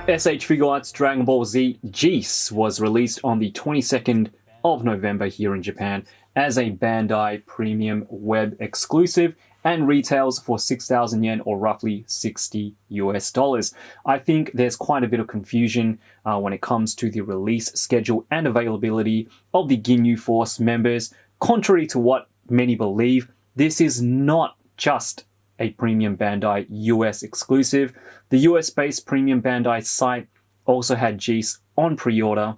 S.H Figuarts Dragon Ball Z Jiece was released on the 22nd of November here in Japan as a Bandai Premium Web Exclusive and retails for 6,000 yen or roughly $60 US. I think there's quite a bit of confusion when it comes to the release schedule and availability of the Ginyu Force members. Contrary to what many believe, this is not just a Premium Bandai US exclusive. The US-based Premium Bandai site also had Jiece on pre-order,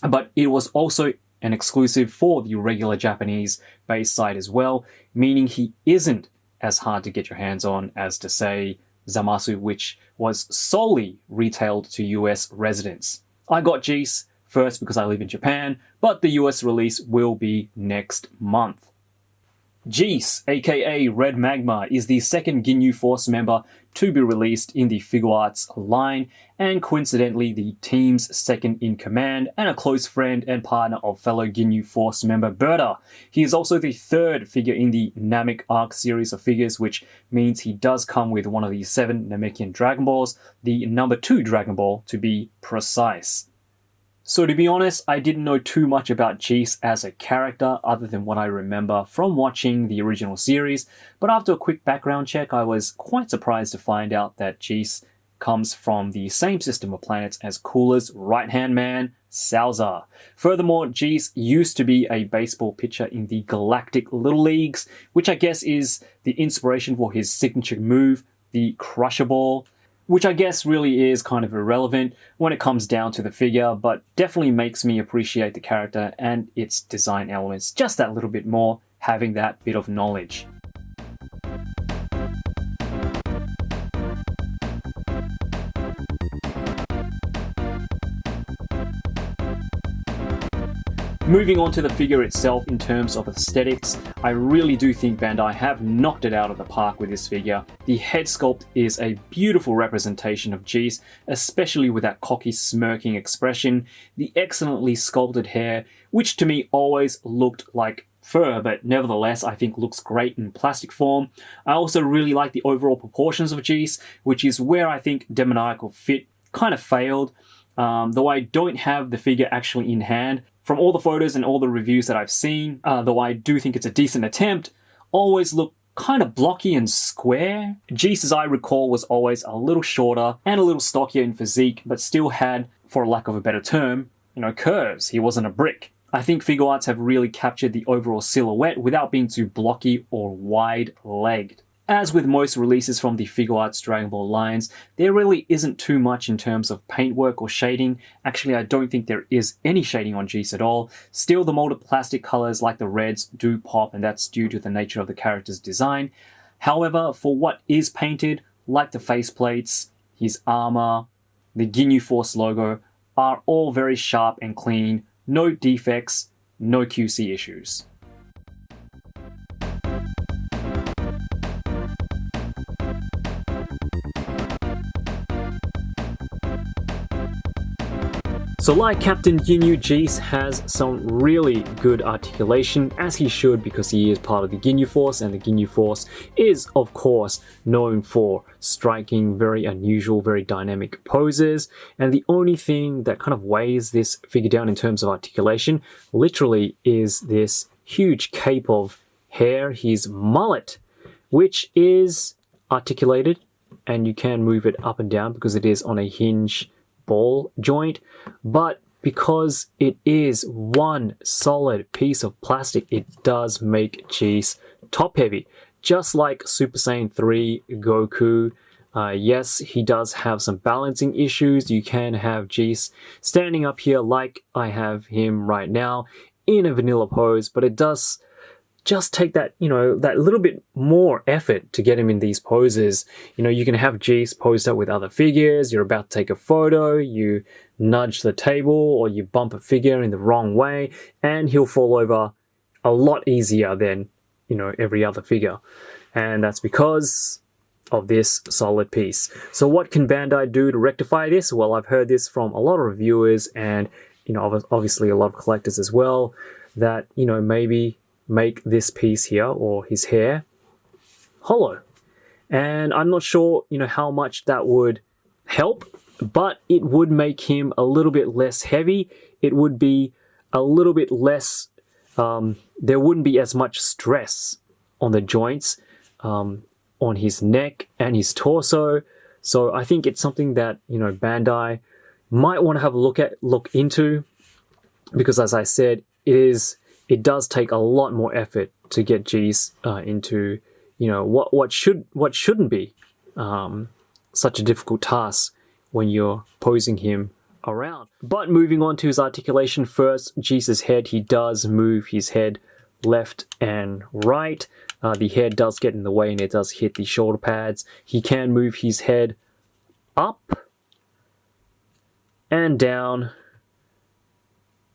but it was also an exclusive for the regular Japanese-based site as well, meaning he isn't as hard to get your hands on as to say Zamasu, which was solely retailed to US residents. I got Jiece first because I live in Japan, but the US release will be next month. Jiece, aka Red Magma, is the second Ginyu Force member to be released in the Figuarts line, and coincidentally the team's second in command and a close friend and partner of fellow Ginyu Force member Berta. He is also the third figure in the Namek Arc series of figures, which means he does come with one of the 7 Namekian Dragon Balls, the number 2 Dragon Ball to be precise. So to be honest, I didn't know too much about Jiece as a character other than what I remember from watching the original series, but after a quick background check, I was quite surprised to find out that Jiece comes from the same system of planets as Cooler's right-hand man, Salza. Furthermore, Jiece used to be a baseball pitcher in the Galactic Little Leagues, which I guess is the inspiration for his signature move, the Crusher Ball, which I guess really is kind of irrelevant when it comes down to the figure, but definitely makes me appreciate the character and its design elements just that little bit more, having that bit of knowledge. Moving on to the figure itself in terms of aesthetics, I really do think Bandai have knocked it out of the park with this figure. The head sculpt is a beautiful representation of Jiece, especially with that cocky smirking expression, the excellently sculpted hair, which to me always looked like fur, but nevertheless I think looks great in plastic form. I also really like the overall proportions of Jiece, which is where I think demoniacal fit kind of failed. Though I don't have the figure actually in hand, from all the photos and all the reviews that I've seen, though I do think it's a decent attempt, always look kind of blocky and square. Jiece, as I recall, was always a little shorter and a little stockier in physique, but still had, for lack of a better term, curves. He wasn't a brick. I think Figuarts have really captured the overall silhouette without being too blocky or wide-legged. As with most releases from the Figuarts Dragon Ball lines, there really isn't too much in terms of paintwork or shading. Actually, I don't think there is any shading on Jiece at all. Still, the molded plastic colors like the reds do pop, and that's due to the nature of the character's design. However, for what is painted, like the faceplates, his armor, the Ginyu Force logo, are all very sharp and clean, no defects, no QC issues. So like Captain Ginyu, Jiece has some really good articulation, as he should because he is part of the Ginyu Force, and the Ginyu Force is of course known for striking very unusual, very dynamic poses, and the only thing that kind of weighs this figure down in terms of articulation literally is this huge cape of hair, his mullet, which is articulated and you can move it up and down because it is on a hinge ball joint, but because it is one solid piece of plastic, it does make Jiece top heavy, just like Super Saiyan 3 Goku. Yes, he does have some balancing issues. You can have Jiece standing up here like I have him right now in a vanilla pose, but it does just take that, that little bit more effort to get him in these poses. You can have Jiece posed up with other figures, you're about to take a photo, you nudge the table or you bump a figure in the wrong way, and he'll fall over a lot easier than, every other figure. And that's because of this solid piece. So what can Bandai do to rectify this? Well, I've heard this from a lot of reviewers and, obviously a lot of collectors as well, that, maybe make this piece here, or his hair, hollow. And I'm not sure, how much that would help but it would make him a little bit less heavy. It would be a little bit less, there wouldn't be as much stress on the joints, on his neck and his torso. So I think it's something that, you know, Bandai might want to have a look into, because as I said, it does take a lot more effort to get Jiece into, you know, what shouldn't be such a difficult task when you're posing him around. But moving on to his articulation first, Jiece's head, he does move his head left and right. The head does get in the way and it does hit the shoulder pads. He can move his head up and down.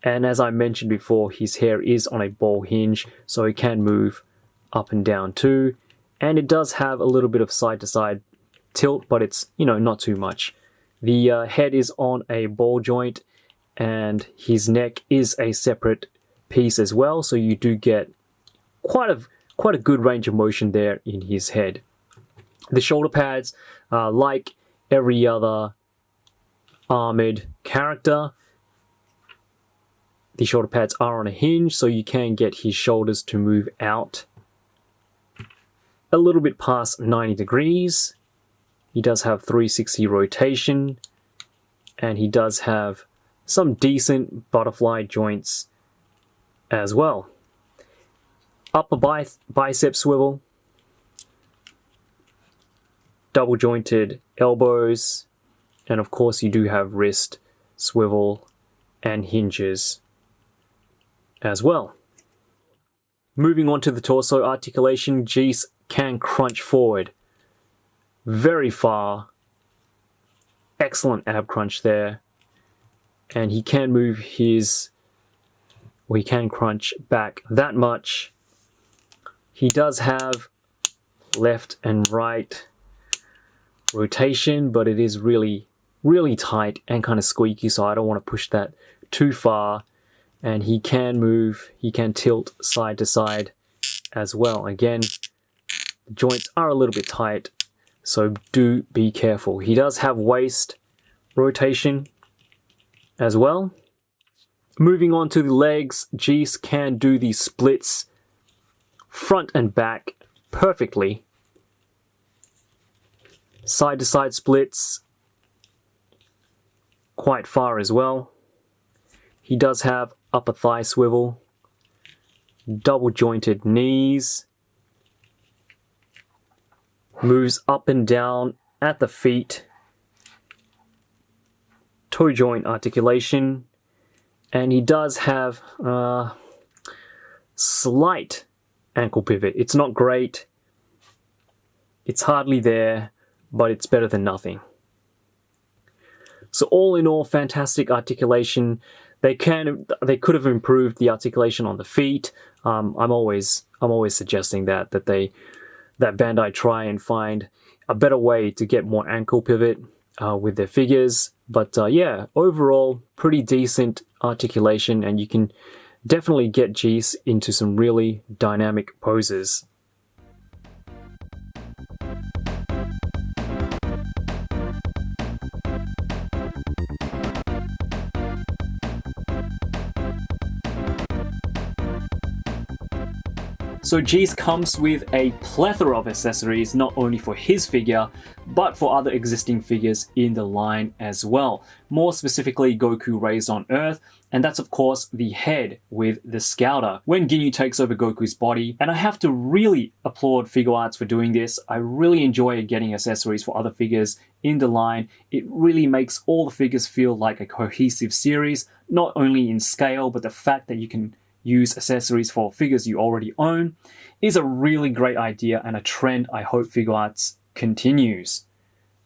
And as I mentioned before, his hair is on a ball hinge, so it can move up and down too. And it does have a little bit of side-to-side tilt, but it's, you know, not too much. The head is on a ball joint, and his neck is a separate piece as well, so you do get quite a good range of motion there in his head. The shoulder pads, like every other armored character, the shoulder pads are on a hinge, so you can get his shoulders to move out a little bit past 90 degrees. He does have 360 rotation, and he does have some decent butterfly joints as well. Upper bicep swivel, double jointed elbows, and of course you do have wrist swivel and hinges as well. Moving on to the torso articulation, Jiece can crunch forward very far. Excellent ab crunch there. And he can move his, or he can crunch back that much. He does have left and right rotation, but it is really tight and kind of squeaky, so I don't want to push that too far. And he can move, he can tilt side to side as well. Again, the joints are a little bit tight, so do be careful. He does have waist rotation as well. Moving on to the legs, Jiece can do the splits front and back perfectly. Side to side splits quite far as well. He does have upper thigh swivel, double jointed knees, moves up and down at the feet, toe joint articulation, and he does have slight ankle pivot. It's not great, it's hardly there, but it's better than nothing. So all in all, fantastic articulation. They could have improved the articulation on the feet. I'm always suggesting that Bandai try and find a better way to get more ankle pivot with their figures. But yeah, overall, pretty decent articulation, and you can definitely get Jiece into some really dynamic poses. So Jiece comes with a plethora of accessories, not only for his figure, but for other existing figures in the line as well. More specifically, Goku raised on Earth, and that's of course the head with the Scouter, when Ginyu takes over Goku's body. And I have to really applaud Figuarts for doing this. I really enjoy getting accessories for other figures in the line. It really makes all the figures feel like a cohesive series, not only in scale, but the fact that you can use accessories for figures you already own is a really great idea and a trend I hope Figuarts continues.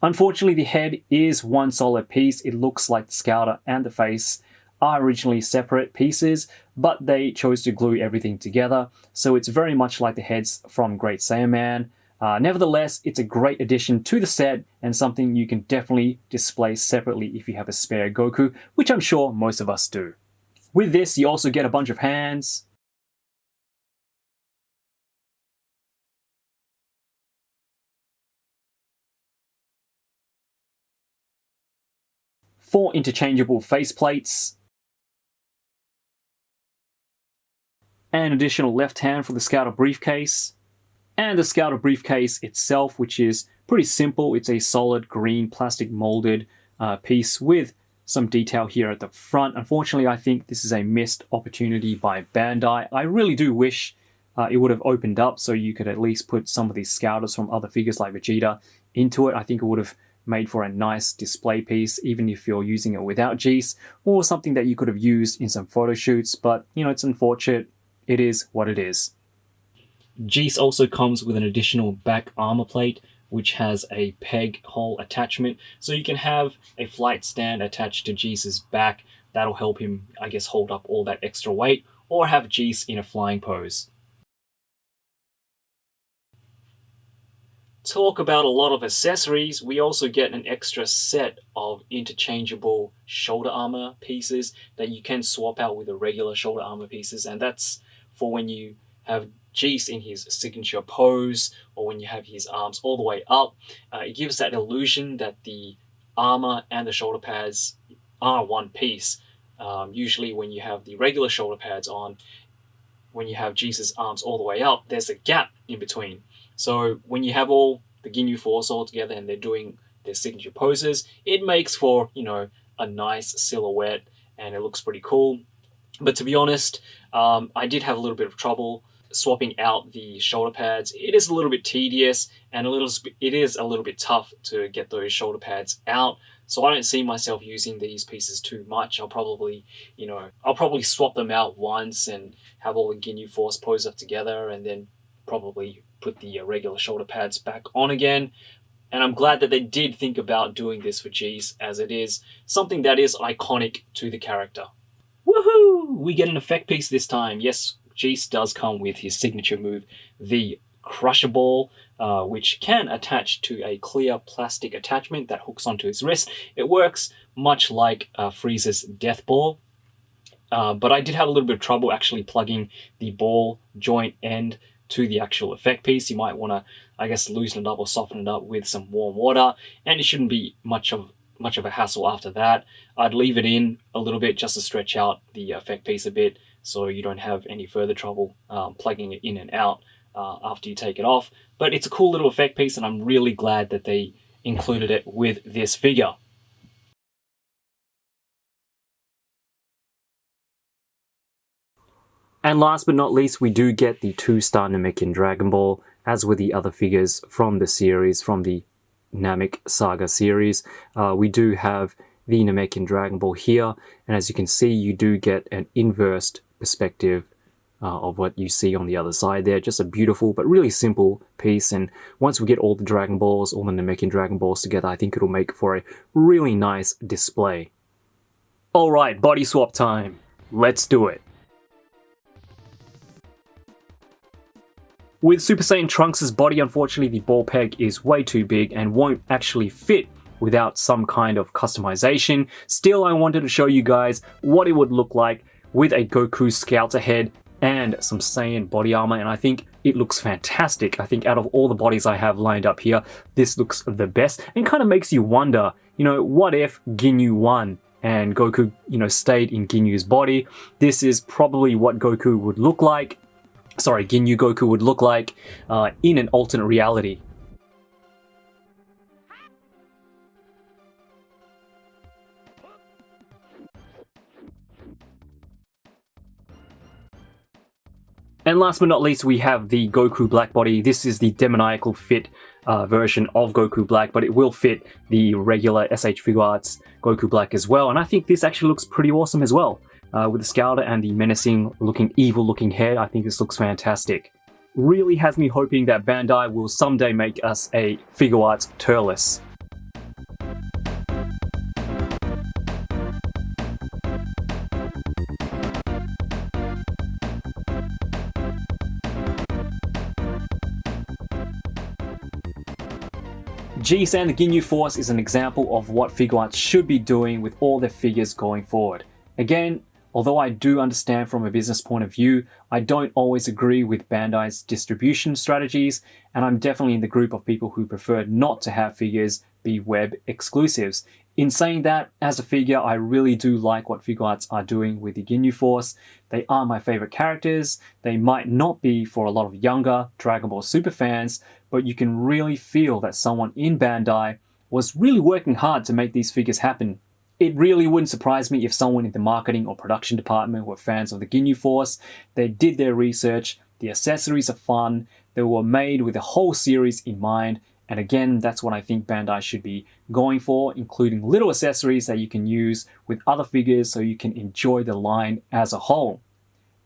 Unfortunately, the head is one solid piece. It looks like the Scouter and the face are originally separate pieces, but they chose to glue everything together, so it's very much like the heads from Great Saiyaman. Nevertheless, it's a great addition to the set and something you can definitely display separately if you have a spare Goku, which I'm sure most of us do. With this, you also get a bunch of hands, 4 interchangeable faceplates, an additional left hand for the Scouter briefcase, and the Scouter briefcase itself, which is pretty simple. It's a solid green plastic molded piece with some detail here at the front. Unfortunately, I think this is a missed opportunity by Bandai. I really do wish it would have opened up so you could at least put some of these Scouters from other figures like Vegeta into it. I think it would have made for a nice display piece, even if you're using it without Jiece, or something that you could have used in some photo shoots, but you know, it's unfortunate. It is what it is. Jiece also comes with an additional back armor plate, which has a peg hole attachment, so you can have a flight stand attached to Jiece's back. That'll help him, I guess, hold up all that extra weight, or have Jiece in a flying pose. Talk about a lot of accessories. We also get an extra set of interchangeable shoulder armor pieces that you can swap out with the regular shoulder armor pieces, and that's for when you have Jiece in his signature pose, or when you have his arms all the way up. It gives that illusion that the armor and the shoulder pads are one piece. Usually when you have the regular shoulder pads on, when you have Jiece's arms all the way up, there's a gap in between. So when you have all the Ginyu Force all together and they're doing their signature poses, it makes for, you know, a nice silhouette, and it looks pretty cool. But to be honest, I did have a little bit of trouble swapping out the shoulder pads. It is a little bit tedious, and it is a little bit tough to get those shoulder pads out. So I don't see myself using these pieces too much. I'll probably swap them out once and have all the Ginyu Force pose up together, and then probably put the regular shoulder pads back on again. And I'm glad that they did think about doing this for Jiece, as it is something that is iconic to the character. Woohoo! We get an effect piece this time. Yes, Jiece does come with his signature move, the Crusher Ball, which can attach to a clear plastic attachment that hooks onto his wrist. It works much like Frieza's Death Ball, but I did have a little bit of trouble actually plugging the ball joint end to the actual effect piece. You might want to, I guess, loosen it up or soften it up with some warm water, and it shouldn't be much of a hassle after that. I'd leave it in a little bit just to stretch out the effect piece a bit, so you don't have any further trouble plugging it in and out after you take it off. But it's a cool little effect piece, and I'm really glad that they included it with this figure. And last but not least, we do get the 2-star Namekian Dragon Ball, as with the other figures from the series, from the Namek Saga series. We do have the Namekian Dragon Ball here, and as you can see, you do get an inverse perspective of what you see on the other side there. Just a beautiful but really simple piece, and once we get all the Dragon Balls, all the Namekian Dragon Balls together, I think it'll make for a really nice display. Alright, body swap time. Let's do it. With Super Saiyan Trunks' body, unfortunately the ball peg is way too big and won't actually fit without some kind of customization. Still, I wanted to show you guys what it would look like with a Goku Scouter head and some Saiyan body armor, and I think it looks fantastic. I think out of all the bodies I have lined up here, this looks the best, and kind of makes you wonder, you know, what if Ginyu won and Goku, you know, stayed in Ginyu's body? This is probably what Goku would look like. Sorry, Ginyu Goku would look like in an alternate reality. And last but not least, we have the Goku Black body. This is the demoniacal fit version of Goku Black, but it will fit the regular S.H Figuarts Goku Black as well. And I think this actually looks pretty awesome as well. With the Scouter and the menacing looking, evil looking head, I think this looks fantastic. Really has me hoping that Bandai will someday make us a Figuarts Turles. Jiece and the Ginyu Force is an example of what Figuarts should be doing with all their figures going forward. Again, although I do understand from a business point of view, I don't always agree with Bandai's distribution strategies, and I'm definitely in the group of people who prefer not to have figures be web exclusives. In saying that, as a figure, I really do like what Figuarts are doing with the Ginyu Force. They are my favorite characters. They might not be for a lot of younger Dragon Ball Super fans, but you can really feel that someone in Bandai was really working hard to make these figures happen. It really wouldn't surprise me if someone in the marketing or production department were fans of the Ginyu Force. They did their research, the accessories are fun, they were made with a whole series in mind, and again, that's what I think Bandai should be going for, including little accessories that you can use with other figures so you can enjoy the line as a whole.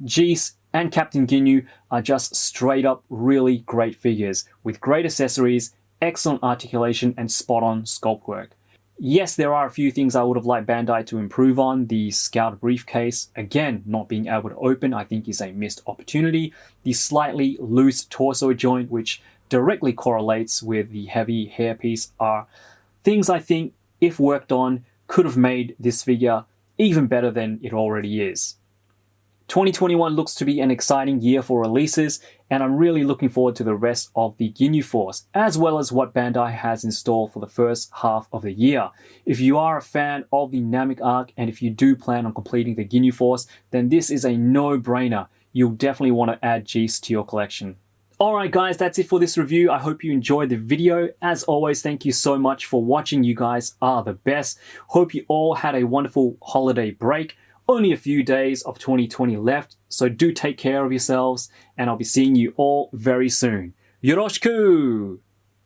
Jiece and Captain Ginyu are just straight up really great figures with great accessories, excellent articulation, and spot-on sculpt work. Yes, there are a few things I would have liked Bandai to improve on. The Scout briefcase, again, not being able to open, I think is a missed opportunity. The slightly loose torso joint, which directly correlates with the heavy hairpiece, are things I think, if worked on, could have made this figure even better than it already is. 2021 looks to be an exciting year for releases, and I'm really looking forward to the rest of the Ginyu Force, as well as what Bandai has in store for the first half of the year. If you are a fan of the Namek arc, and if you do plan on completing the Ginyu Force, then this is a no-brainer. You'll definitely want to add Jiece to your collection. Alright guys, that's it for this review. I hope you enjoyed the video. As always, thank you so much for watching. You guys are the best. Hope you all had a wonderful holiday break. Only a few days of 2020 left, so do take care of yourselves, and I'll be seeing you all very soon. Yoroshiku!